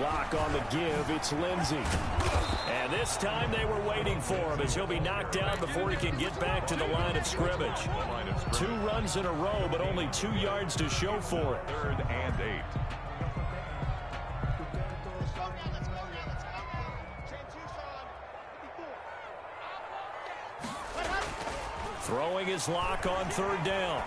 Lock on the give. It's Lindsey. And this time they were waiting for him as he'll be knocked down before he can get back to the line of scrimmage. 2 runs in a row, but only 2 yards to show for it. 3rd and 8. Throwing his lock on 3rd down.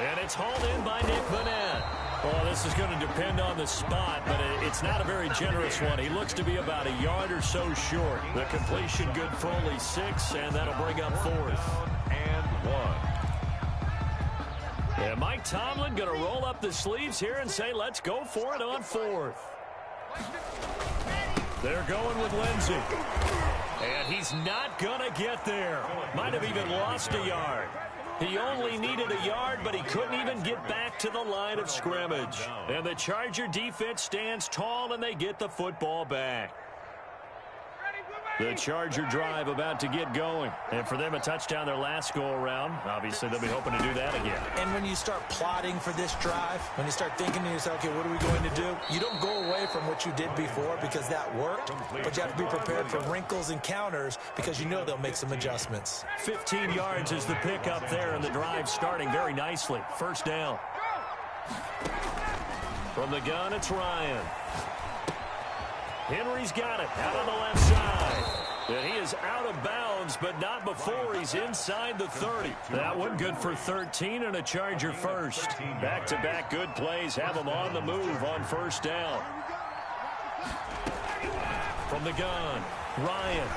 And it's hauled in by Nick Burnett. Well, this is going to depend on the spot, but it's not a very generous one. He looks to be about a yard or so short. The completion good for only 6, and that'll bring up 4th. And 1. And Mike Tomlin going to roll up the sleeves here and say, let's go for it on 4th. They're going with Lindsey. And he's not going to get there. Might have even lost a yard. He only needed a yard, but he couldn't even get back to the line of scrimmage. And the Charger defense stands tall, and they get the football back. The Charger drive about to get going. And for them, a touchdown their last go-around. Obviously, they'll be hoping to do that again. And when you start plotting for this drive, when you start thinking to yourself, okay, what are we going to do? You don't go away from what you did before because that worked, but you have to be prepared for wrinkles and counters because you know they'll make some adjustments. 15 yards is the pickup there, and the drive starting very nicely. 1st down. From the gun, it's Ryan. Henry's got it out on the left side. And he is out of bounds, but not before he's inside the 30. That one good for 13 and a Charger first. Back-to-back good plays have him on the move on 1st down. From the gun, Ryan.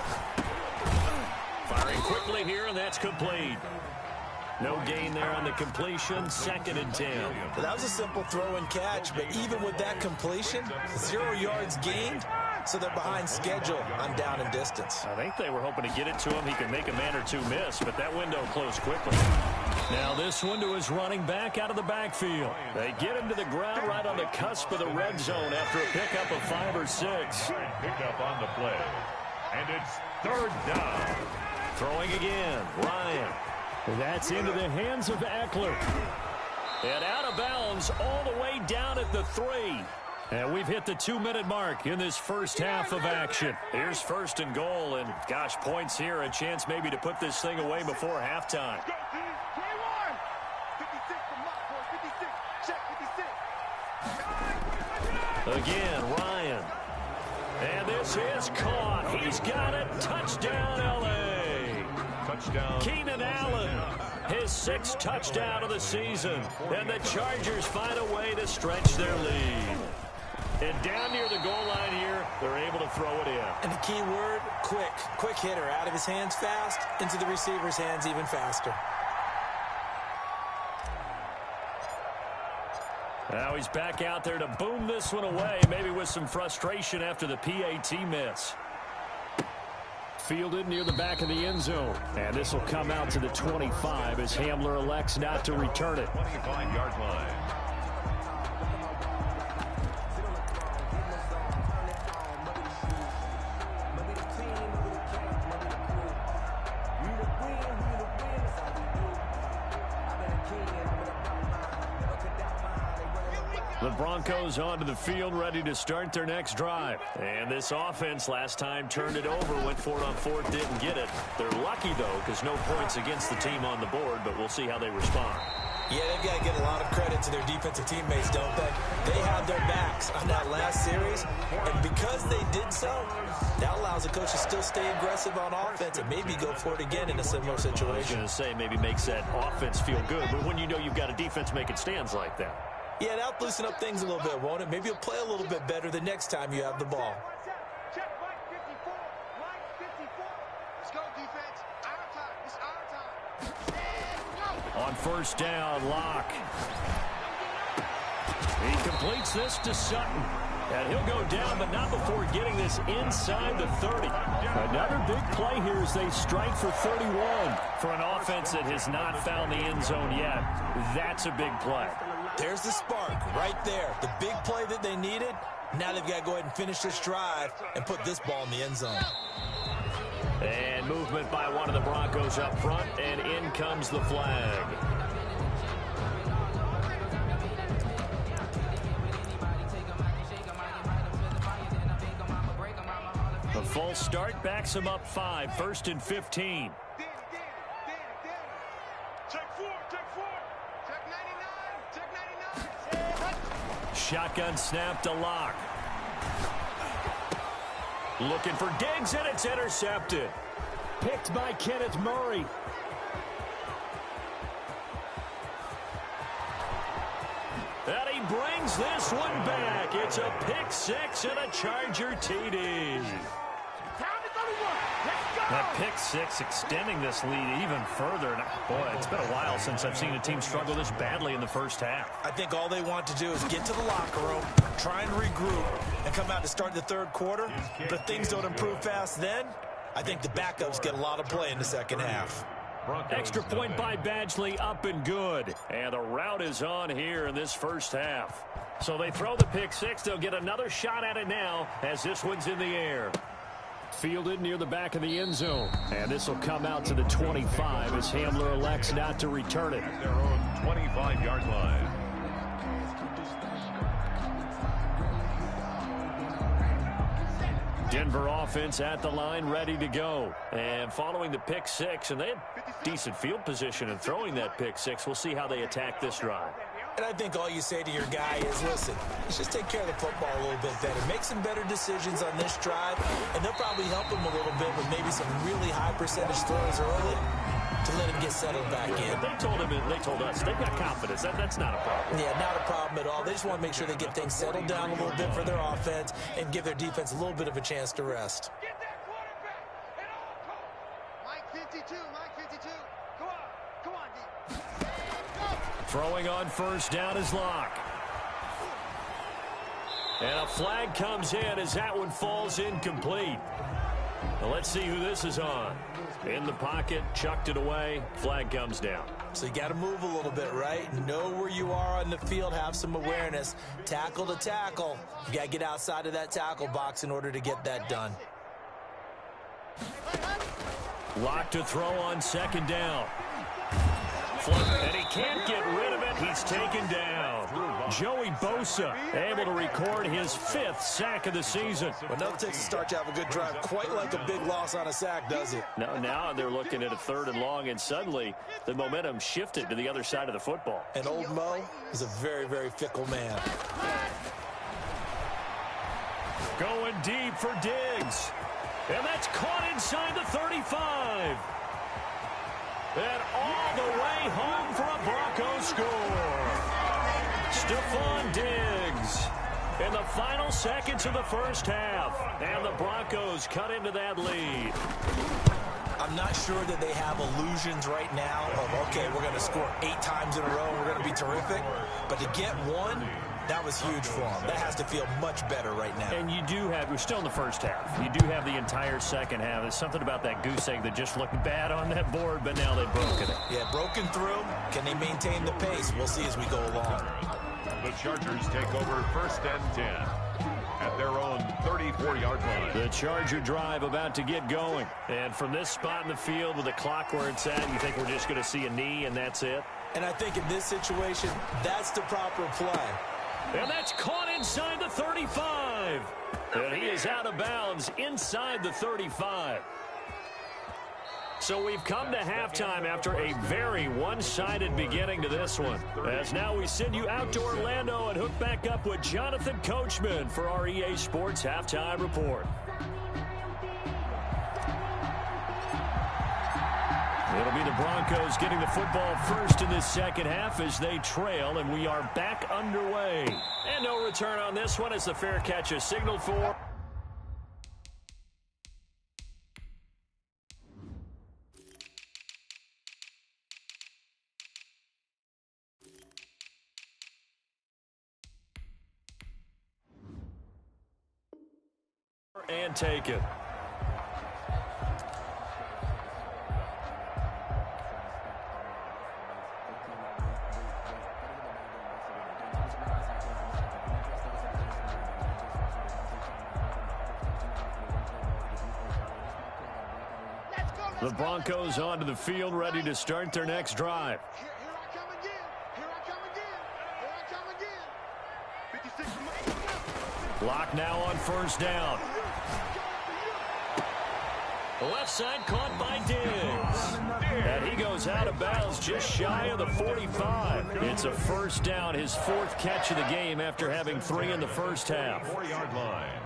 Firing quickly here, and that's complete. No gain there on the completion. 2nd and 10. Well, that was a simple throw and catch, but even with that completion, 0 yards gained, so they're behind schedule on down and distance. I think they were hoping to get it to him. He could make a man or 2 miss, but that window closed quickly. Now this one to his running back out of the backfield. They get him to the ground right on the cusp of the red zone after a pickup of 5 or 6. Pickup on the play. And it's 3rd down. Throwing again, Ryan. That's into the hands of Eckler. And out of bounds all the way down at the 3. And we've hit the 2-minute mark in this first half of action. Here's 1st and goal, and gosh, points here, a chance maybe to put this thing away before halftime. Again, Ryan. And this is caught. He's got it. Touchdown, L.A. Touchdown. Keenan Allen, his 6th touchdown of the season. And the Chargers find a way to stretch their lead. And down near the goal line here, they're able to throw it in. And the key word, quick. Quick hitter. Out of his hands fast, into the receiver's hands even faster. Now he's back out there to boom this one away, maybe with some frustration after the PAT miss. Fielded near the back of the end zone. And this will come out to the 25 as Hamler elects not to return it. 25-yard line. The Broncos onto the field, ready to start their next drive. And this offense last time turned it over, went for it on 4th, didn't get it. They're lucky, though, because no points against the team on the board, but we'll see how they respond. Yeah, they've got to get a lot of credit to their defensive teammates, don't they? They had their backs on that last series, and because they did so, that allows the coach to still stay aggressive on offense and maybe go for it again in a similar situation. I was going to say maybe makes that offense feel good, but when you know you've got a defense making stands like that. Yeah, that'll loosen up things a little bit, won't it? Maybe you'll play a little bit better the next time you have the ball. Check line 54. Line 54. Let's go, defense. Our time. It's our time. On 1st down, Locke. He completes this to Sutton. And he'll go down, but not before getting this inside the 30. Another big play here as they strike for 31. For an offense that has not found the end zone yet, that's a big play. There's the spark right there. The big play that they needed. Now they've got to go ahead and finish this drive and put this ball in the end zone. And movement by one of the Broncos up front, and in comes the flag. False start backs him up 5, 1st and 15. Check 4, check 4. Check 99, check 99. Shotgun snap to Locke. Looking for Diggs, and it's intercepted. Picked by Kenneth Murray. And he brings this one back. It's a pick 6 and a Charger TD. That pick 6 extending this lead even further. And boy, it's been a while since I've seen a team struggle this badly in the first half. I think all they want to do is get to the locker room, try and regroup, and come out to start the third quarter. But if things don't improve fast then, I think the backups get a lot of play in the second half. Extra point by Badgley, up and good. And the route is on here in this first half. So they throw the pick 6. They'll get another shot at it now as this one's in the air. Fielded near the back of the end zone. And this will come out to the 25 as Hamler elects not to return it. At their own 25-yard line. Denver offense at the line, ready to go. And following the pick 6, and they had decent field position in throwing that pick 6. We'll see how they attack this drive. And I think all you say to your guy is, listen, let's just take care of the football a little bit better. Make some better decisions on this drive, and they'll probably help him a little bit with maybe some really high percentage throws early to let him get settled back in. They told him, and they told us, they've got confidence. That's not a problem. Yeah, not a problem at all. They just want to make sure they get things settled down a little bit for their offense and give their defense a little bit of a chance to rest. Get that quarterback at all costs. Mike 52, Mike 52. Come on, D. Throwing on first down is Locke. And a flag comes in as that one falls incomplete. Well, let's see who this is on. In the pocket, chucked it away, flag comes down. So you got to move a little bit, right? Know where you are on the field, have some awareness. Tackle to tackle. You got to get outside of that tackle box in order to get that done. Locke to throw on second down. And he can't get rid of it. He's taken down. Joey Bosa able to record his 5th sack of the season. Well, no takes a start to have a good drive. Quite like a big loss on a sack, does it? Now they're looking at a 3rd and long, and suddenly the momentum shifted to the other side of the football. And old Mo is a very, very fickle man. Going deep for Diggs. And that's caught inside the 35. And all the way home for a Broncos score. Stephon Diggs in the final seconds of the first half. And the Broncos cut into that lead. I'm not sure that they have illusions right now of, okay, we're going to score 8 times in a row and we're going to be terrific. But to get one, that was huge for them. That has to feel much better right now. And you do have, we're still in the first half. You do have the entire second half. There's something about that goose egg that just looked bad on that board, but now they've broken it. Yeah, broken through. Can they maintain the pace? We'll see as we go along. The Chargers take over 1st and 10 at their own 34-yard line. The Charger drive about to get going. And from this spot in the field with the clock where it's at, you think we're just going to see a knee and that's it? And I think in this situation, that's the proper play. And that's caught inside the 35. And he is out of bounds inside the 35. So we've come to halftime after a very one-sided beginning to this one. As now we send you out to Orlando and hook back up with Jonathan Coachman for our EA Sports Halftime Report. It'll be the Broncos getting the football first in this second half as they trail, and we are back underway. And no return on this one as the fair catch is signaled for. And take it. The Broncos onto the field, ready to start their next drive. Here I come again. Here I come again. Here I come again. 56. Lock now on first down. The left side caught by Diggs. And he goes out of bounds just shy of the 45. It's a first down, his 4th catch of the game after having 3 in the first half. 4-yard line.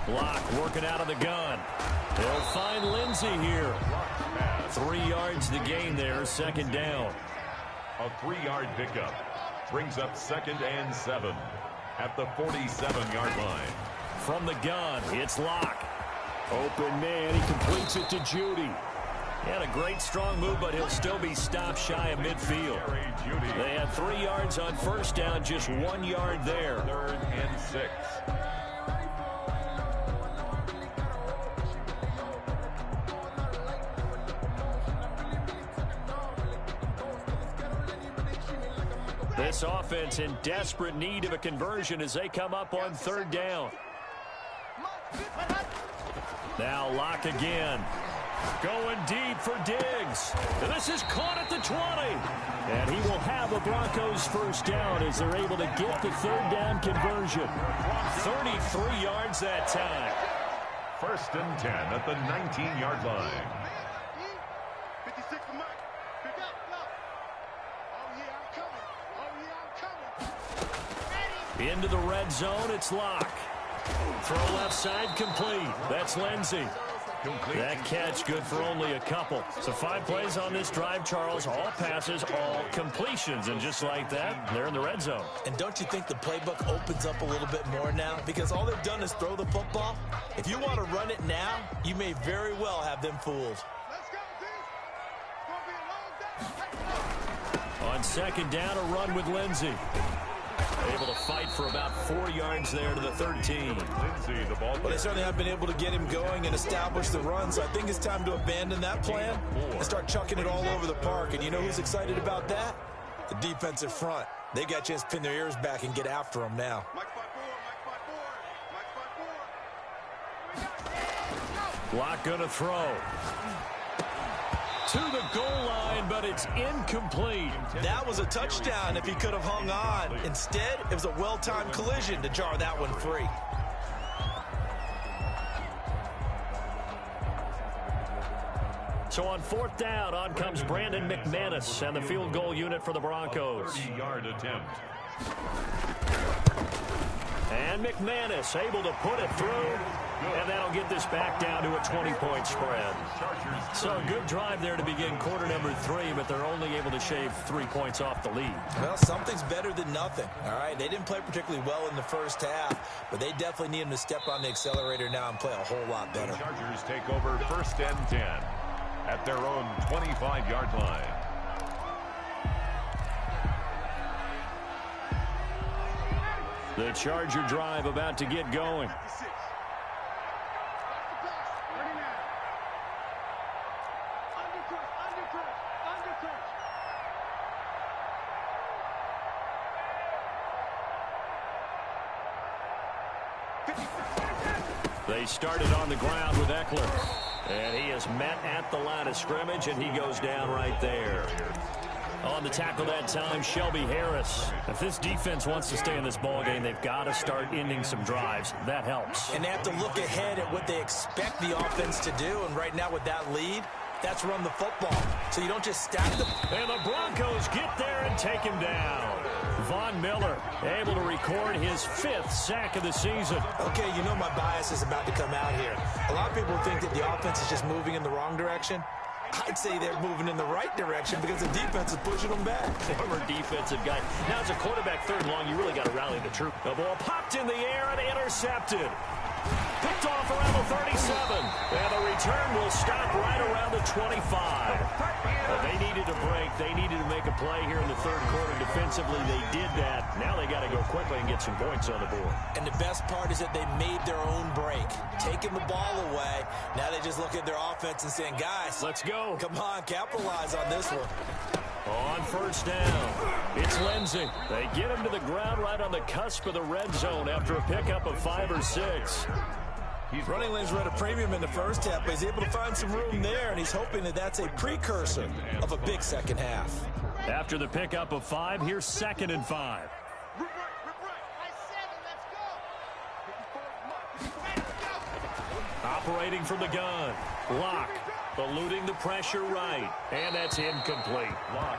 Block working out of the gun. They'll find Lindsey here. 3 yards the gain there, 2nd down. A 3-yard pickup brings up 2nd and 7 at the 47-yard line. From the gun, it's Locke. Open man, he completes it to Judy. He had a great strong move, but he'll still be stopped shy of midfield. They had 3 yards on first down, just 1 yard there. 3rd and 6. This offense in desperate need of a conversion as they come up on 3rd down. Now Locke again. Going deep for Diggs. And this is caught at the 20. And he will have a Broncos first down as they're able to get the 3rd down conversion. 33 yards that time. 1st and 10 at the 19-yard line. 56 for Mike. Pick up, go. Oh, yeah, I'm coming. Oh, yeah, I'm coming. Into the red zone, it's Locke. Throw left side complete. That's Lindsey. That catch good for only a couple. So 5 plays on this drive, Charles. All passes, all completions. And just like that, they're in the red zone. And don't you think the playbook opens up a little bit more now? Because all they've done is throw the football. If you want to run it now, you may very well have them fooled. Let's go, D. It's going to be a long day. On 2nd down, a run with Lindsey. Able to fight for about 4 yards there to the 13. Lindsey, the ball. Well, they certainly have been able to get him going and establish the run, so I think it's time to abandon that plan and start chucking it all over the park. And you know who's excited about that? The defensive front. They got a chance to pin their ears back and get after him now. Mike 5-4, Mike 5-4, Mike 5-4. Locke gonna throw. To the goal line, but it's incomplete. That was a touchdown if he could have hung on. Instead, it was a well-timed collision to jar that one free. So on 4th down, on comes Brandon McManus and the field goal unit for the Broncos. 30-yard attempt. And McManus able to put it through. And that'll get this back down to a 20-point spread. So a good drive there to begin quarter number 3, but they're only able to shave 3 points off the lead. Well, something's better than nothing, all right? They didn't play particularly well in the first half, but they definitely need them to step on the accelerator now and play a whole lot better. The Chargers take over 1st and 10 at their own 25-yard line. The Charger drive about to get going. They started on the ground with Eckler. And he is met at the line of scrimmage, and he goes down right there. On the tackle that time, Shelby Harris. If this defense wants to stay in this ballgame, they've got to start ending some drives. That helps. And they have to look ahead at what they expect the offense to do. And right now with that lead, that's run the football. So you don't just stack them. And the Broncos get there and take him down. Von Miller able to record his 5th sack of the season. Okay, you know my bias is about to come out here. A lot of people think that the offense is just moving in the wrong direction. I'd say they're moving in the right direction because the defense is pushing them back. Former defensive guy. Now as a quarterback 3rd and long, you really got to rally the troop. The ball popped in the air and intercepted. Picked off around the 37. And the return will stop right around the 25. They needed a break. They needed to make a play here in the 3rd quarter. Defensively, they did that. Now they got to go quickly and get some points on the board. And the best part is that they made their own break. Taking the ball away. Now they just look at their offense and saying, guys, let's go. Come on, capitalize on this one. On 1st down, it's Lindsey. They get him to the ground right on the cusp of the red zone after a pickup of 5 or 6. Running lanes were at a premium in the first half, but he's able to find some room there, and he's hoping that that's a precursor of a big second half. After the pickup of 5, here's 2nd and 5. Rip right. By 7, let's go. Operating from the gun. Lock. Eluding the pressure right. And that's incomplete.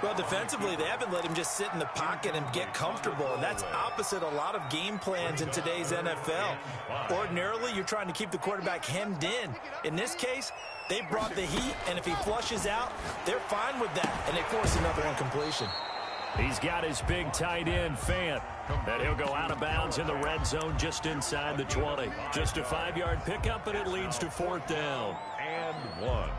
Well, defensively, they haven't let him just sit in the pocket and get comfortable. And that's opposite a lot of game plans in today's NFL. Ordinarily, you're trying to keep the quarterback hemmed in. In this case, they brought the heat, and if he flushes out, they're fine with that. And they force another incompletion. He's got his big tight end, Fant. And he'll go out of bounds in the red zone just inside the 20. Just a 5-yard pickup, and it leads to 4th down. And 1.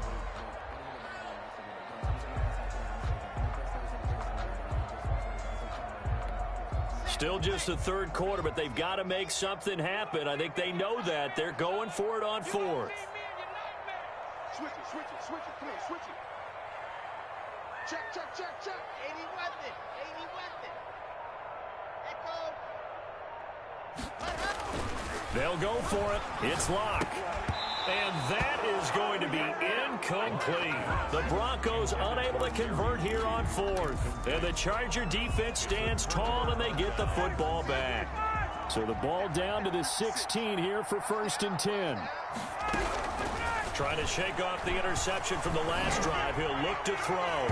Still just the third quarter, but they've got to make something happen. I think they know that. They're going for it on 4th. Switch it, switch it, switch it. Come on, switch it. Check, check, check, check. 80 weapon, 80 weapon. Let go. They'll go for it. It's Lock. And that is going to be incomplete. The Broncos unable to convert here on 4th. And the Charger defense stands tall, and they get the football back. So the ball down to the 16 here for 1st and 10. Trying to shake off the interception from the last drive. He'll look to throw.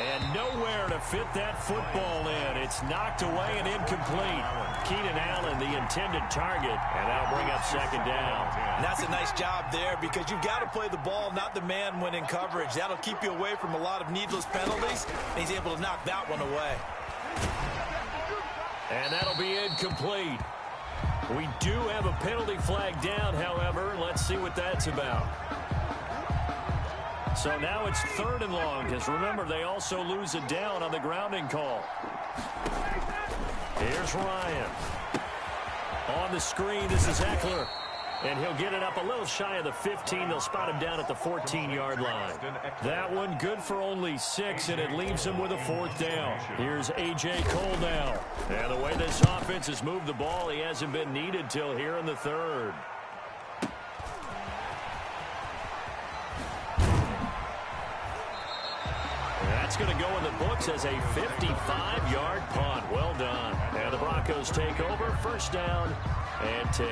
And nowhere to fit that football in. It's knocked away and incomplete. Keenan Allen, the intended target. And that'll bring up 2nd down. And that's a nice job there because you've got to play the ball, not the man when in coverage. That'll keep you away from a lot of needless penalties. And he's able to knock that one away. And that'll be incomplete. We do have a penalty flag down, however. Let's see what that's about. So now it's 3rd and long, because remember, they also lose a down on the grounding call. Here's Ryan. On the screen, this is Eckler. And he'll get it up a little shy of the 15. They'll spot him down at the 14-yard line. That one good for only 6, and it leaves him with a 4th down. Here's A.J. Cole now. And the way this offense has moved the ball, he hasn't been needed till here in the 3rd. That's going to go in the books as a 55-yard punt. Well done. And the Broncos take over. 1st down and 10.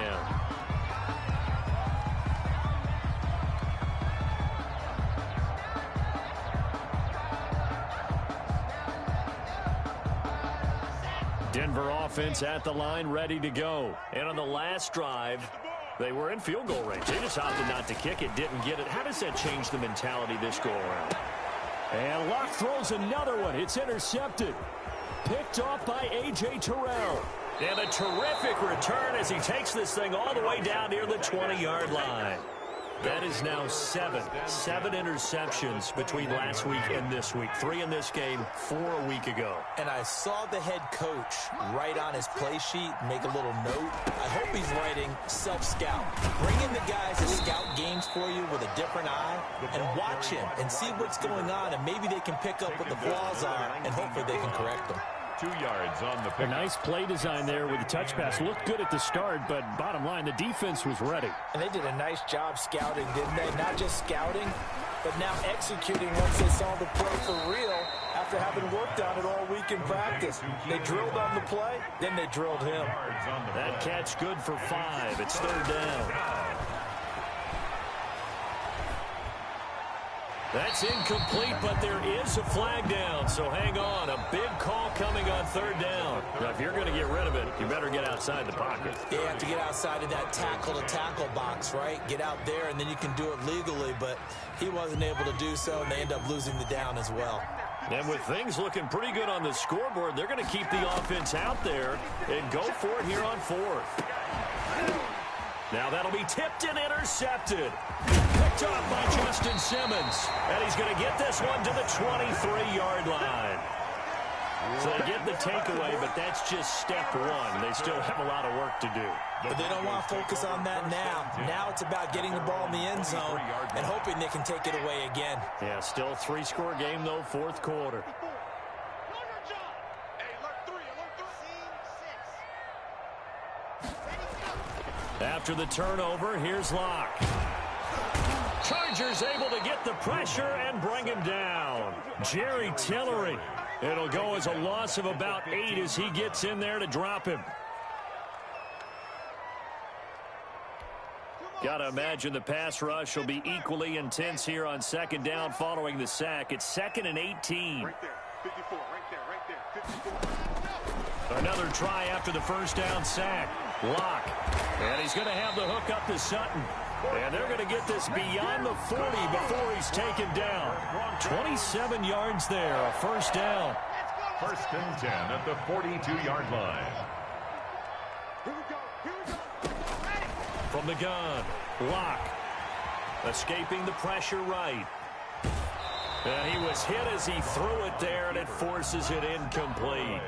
Denver offense at the line, ready to go. And on the last drive, they were in field goal range. They just opted not to kick it, didn't get it. How does that change the mentality this go around? And Locke throws another one. It's intercepted. Picked off by A.J. Terrell. And a terrific return as he takes this thing all the way down near the 20-yard line. That is now 7 interceptions between last week and this week. 3 in this game, 4 a week ago. And I saw the head coach write on his play sheet, make a little note. I hope he's writing self-scout. Bring in the guys to scout games for you with a different eye and watch him and see what's going on, and maybe they can pick up what the flaws are, and hopefully they can correct them. 2 yards on the pick. A nice play design there with the touch pass. Looked good at the start, but bottom line, the defense was ready. And they did a nice job scouting, didn't they? Not just scouting, but now executing once they saw the play for real after having worked on it all week in practice. They drilled on the play, then they drilled him. That catch good for 5. It's 3rd down. That's incomplete, but there is a flag down, so hang on. A big call coming on 3rd down. Now, if you're going to get rid of it, you better get outside the pocket. You have to get outside of that tackle-to-tackle box, right? Get out there, and then you can do it legally, but he wasn't able to do so, and they end up losing the down as well. And with things looking pretty good on the scoreboard, they're going to keep the offense out there and go for it here on 4th. Now that'll be tipped and intercepted. Picked off by Justin Simmons. And he's going to get this one to the 23-yard line. So they get the takeaway, but that's just step 1. They still have a lot of work to do. But they don't want to focus on that now. Now it's about getting the ball in the end zone and hoping they can take it away again. Yeah, still a 3-score game, though, 4th quarter. After the turnover, here's Locke. Chargers able to get the pressure and bring him down. Jerry Tillery. It'll go as a loss of about 8 as he gets in there to drop him. Got to imagine the pass rush will be equally intense here on second down following the sack. It's 2nd and 18. Right there. 54. Right there. 54. Another try after the first down sack. Lock. And he's going to have the hook up to Sutton. And they're going to get this beyond the 40 before he's taken down. 27 yards there, a first down. 1st and 10 at the 42-yard line. Here we go. Here we go. From the gun, Lock. Escaping the pressure right. And he was hit as he threw it there, and it forces it incomplete.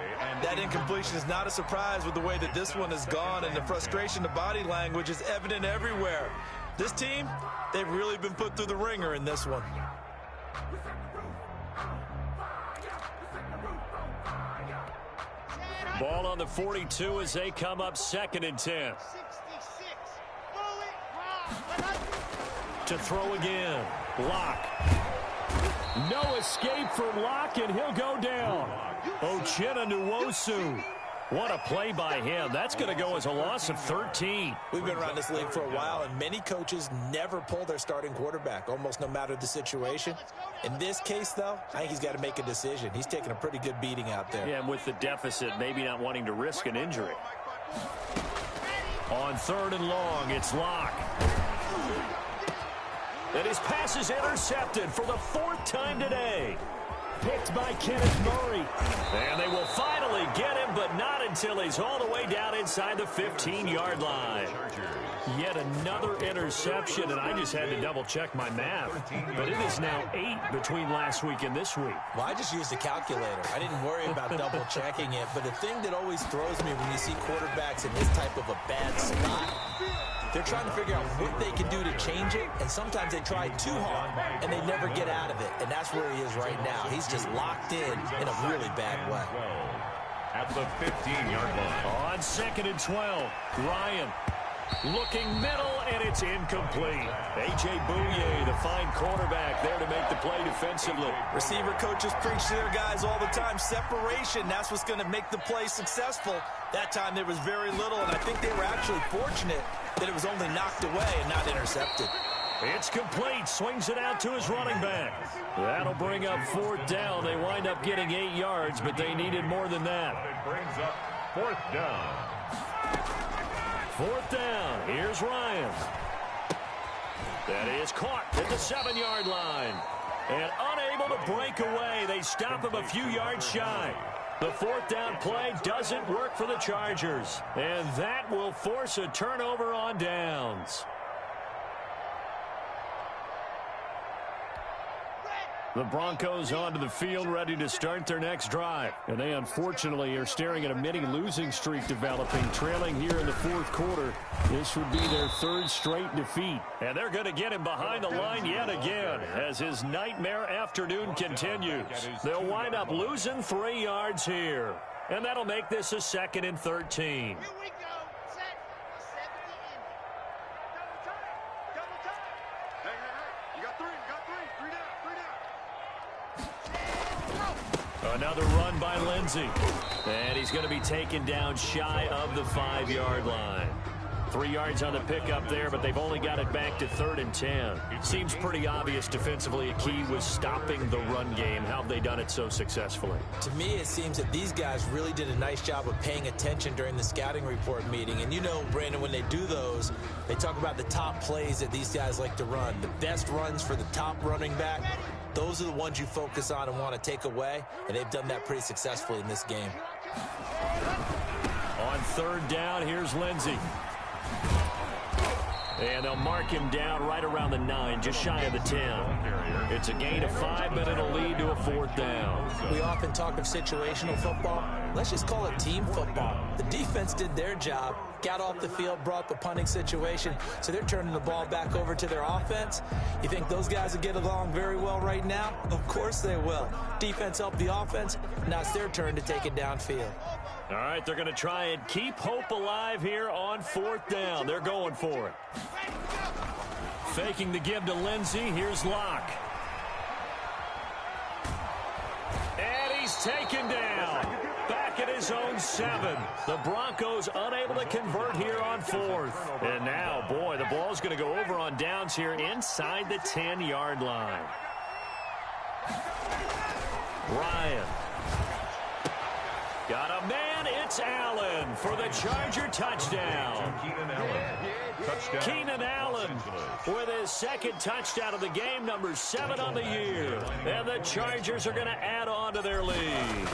That incompletion is not a surprise with the way that this one has gone, and the frustration, the body language is evident everywhere. This team, they've really been put through the ringer in this one. Ball on the 42 as they come up 2nd and 10. 66. To throw again. Lock. No escape for Lock, and he'll go down. Uchenna Nwosu. What a play by him. That's going to go as a loss of 13. We've been around this league for a while, and many coaches never pull their starting quarterback, almost no matter the situation. In this case, though, I think he's got to make a decision. He's taking a pretty good beating out there. Yeah, and with the deficit, maybe not wanting to risk an injury. On 3rd and long, it's Lock. And his pass is intercepted for the 4th time today. Picked by Kenneth Murray. And they will finally get him, but not until he's all the way down inside the 15-yard line. Yet another interception, and I just had to double-check my math. But it is now 8 between last week and this week. Well, I just used a calculator. I didn't worry about double-checking it. But the thing that always throws me when you see quarterbacks in this type of a bad spot, they're trying to figure out what they can do to change it, and sometimes they try too hard, and they never get out of it. And that's where he is right now. He's just locked in a really bad way. At the 15-yard line. On 2nd and 12, Ryan looking middle, and it's incomplete. A.J. Bouye, the fine cornerback, there to make the play defensively. Receiver coaches preach to their guys all the time. Separation, that's what's going to make the play successful. That time there was very little, and I think they were actually fortunate that it was only knocked away and not intercepted. It's complete. Swings it out to his running back. That'll bring up 4th down. They wind up getting 8 yards, but they needed more than that. It brings up 4th down. 4th down. Here's Ryan. That is caught at the 7-yard line. And unable to break away. They stop him a few yards shy. The 4th down play doesn't work for the Chargers. And that will force a turnover on downs. The Broncos onto the field, ready to start their next drive. And they unfortunately are staring at a mini losing streak developing, trailing here in the 4th quarter. This would be their 3rd straight defeat. And they're going to get him behind the line yet again as his nightmare afternoon continues. They'll wind up losing 3 yards here. And that'll make this a 2nd and 13. Here we go. Set. 70 in. Double time. Double time. Hey. You got 3. You got 3. 3 down. 3 down. Another run by Lindsey. And he's going to be taken down shy of the 5-yard line. 3 yards on the pickup there, but they've only got it back to 3rd and 10. Seems pretty obvious defensively a key was stopping the run game. How have they done it so successfully? To me, it seems that these guys really did a nice job of paying attention during the scouting report meeting. And you know, Brandon, when they do those, they talk about the top plays that these guys like to run. The best runs for the top running back. Those are the ones you focus on and want to take away, and they've done that pretty successfully in this game. On 3rd down, here's Lindsey. And they'll mark him down right around the 9, just shy of the 10. It's a gain of 5, but it'll lead to a 4th down. We often talk of situational football. Let's just call it team football. The defense did their job, got off the field, brought the punting situation, so they're turning the ball back over to their offense. You think those guys will get along very well right now? Of course they will. Defense helped the offense. Now it's their turn to take it downfield. All right, they're going to try and keep hope alive here on 4th down. They're going for it. Faking the give to Lindsey. Here's Locke. And he's taken down. Back it his own 7. The Broncos unable to convert here on 4th. And now, boy, the ball's going to go over on downs here inside the 10-yard line. Ryan. Got a man, it's Allen for the Charger touchdown. Keenan Allen. Touchdown. Keenan Allen with his second touchdown of the game, number 7 on the year. And the Chargers are going to add on to their lead.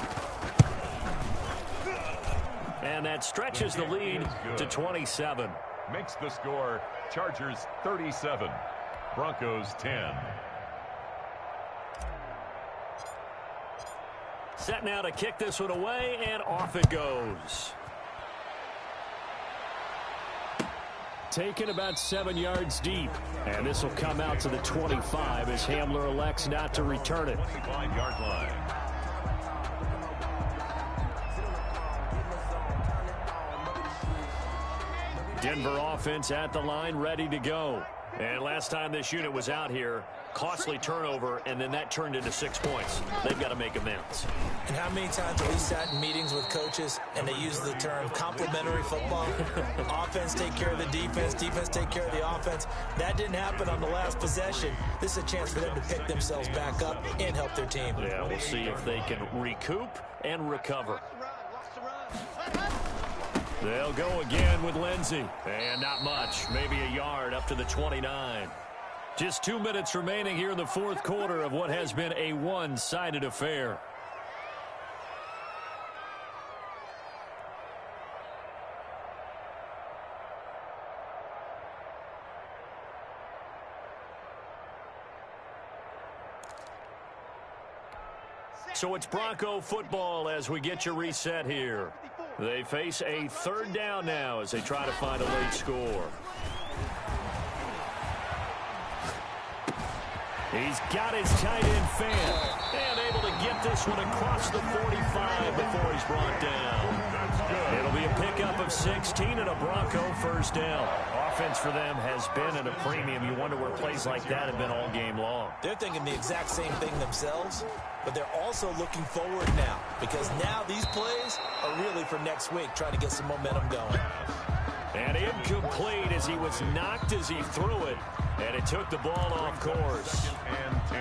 And that stretches the lead to 27. Makes the score Chargers 37, Broncos 10. Set now to kick this one away, and off it goes. Taken about 7 yards deep. And this will come out to the 25 as Hamler elects not to return it. 25-yard line. Denver offense at the line, ready to go. And last time this unit was out here, costly turnover, and then that turned into 6 points. They've got to make amends. And how many times have we sat in meetings with coaches and they use the term complementary football? Offense take care of the defense, defense take care of the offense. That didn't happen on the last possession. This is a chance for them to pick themselves back up and help their team. Yeah, we'll see if they can recoup and recover. They'll go again with Lindsey. And not much, maybe a yard up to the 29. Just 2 minutes remaining here in the fourth quarter of what has been a one-sided affair. So it's Bronco football as we get you reset here. They face a third down now as they try to find a late score. He's got his tight end fan and able to get this one across the 45 before he's brought down. It'll be a pickup of 16 and a Bronco first down. Offense for them has been at a premium. You wonder where plays like that have been all game long. They're thinking the exact same thing themselves, but they're also looking forward now because now these plays are really for next week, trying to get some momentum going. And incomplete as he was knocked as he threw it, and it took the ball off course. And 10.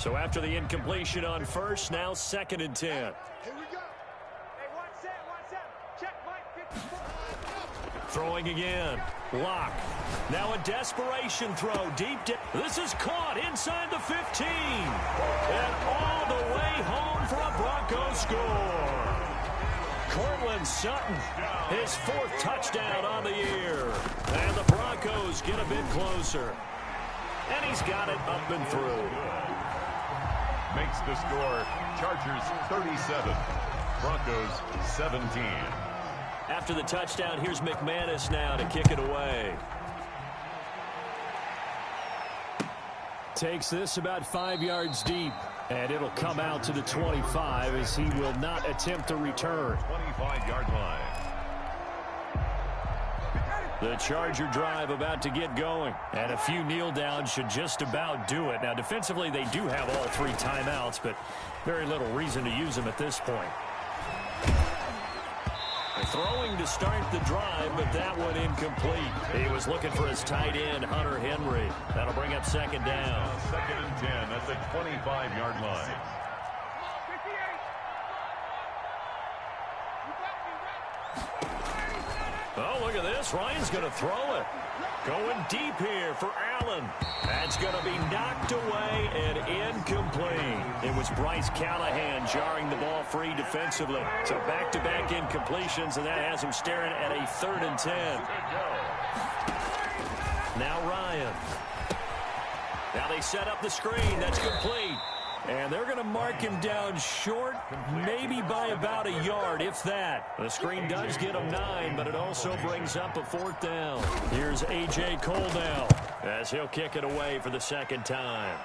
So after the incompletion on first, now 2nd and 10. Here we go. Hey, 1-7. Check Mike 54. Throwing again. Lock. Now a desperation throw deep down. This is caught inside the 15. And all the way home for a Broncos score. Cortland Sutton, his 4th touchdown on the year. And the Broncos get a bit closer. And he's got it up and through. Makes the score Chargers 37, Broncos 17. After the touchdown, here's McManus now to kick it away. Takes this about 5 yards deep. And it'll come out to the 25 as he will not attempt to return. 25-yard line. The Charger drive about to get going. And a few kneel downs should just about do it. Now, defensively, they do have all 3 timeouts, but very little reason to use them at this point. Throwing to start the drive, but that one incomplete. He was looking for his tight end, Hunter Henry. That'll bring up 2nd down. 2nd and 10 at the 25-yard line. Oh, look at this. Ryan's going to throw it. Going deep here for Allen. That's going to be knocked away and incomplete. It was Bryce Callahan jarring the ball free defensively. So back-to-back incompletions, and that has him staring at a 3rd and 10. Now Ryan. Now they set up the screen. That's complete. And they're going to mark him down short, maybe by about a yard, if that. The screen does get him 9, but it also brings up a 4th down. Here's A.J. Cole now as he'll kick it away for the 2nd time.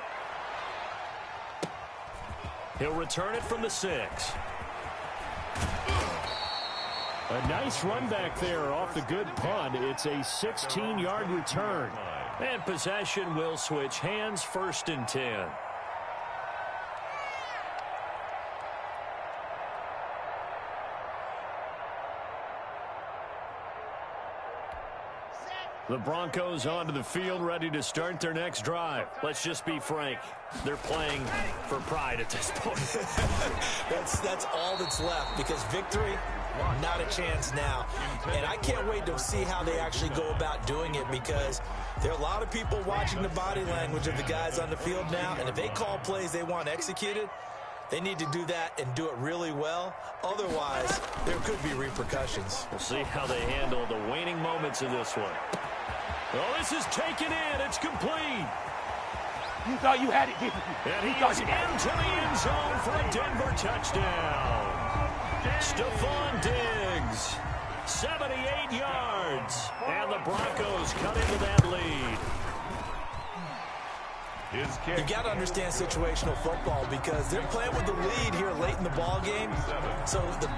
He'll return it from the 6. A nice run back there off the good punt. It's a 16-yard return. And possession will switch hands, 1st and 10. The Broncos onto the field, ready to start their next drive. Let's just be frank. They're playing for pride at this point. That's all that's left, because victory, not a chance now. And I can't wait to see how they actually go about doing it, because there are a lot of people watching the body language of the guys on the field now, and if they call plays they want executed, they need to do that and do it really well. Otherwise, there could be repercussions. We'll see how they handle the waning moments in this one. Oh, this is taken in. It's complete. You thought you had it, didn't you? And he is into the end zone for a Denver touchdown. Stephon Diggs, 78 yards. And the Broncos cut into that lead. His kick. You got to understand situational football, because they're playing with the lead here late in the ball game. So the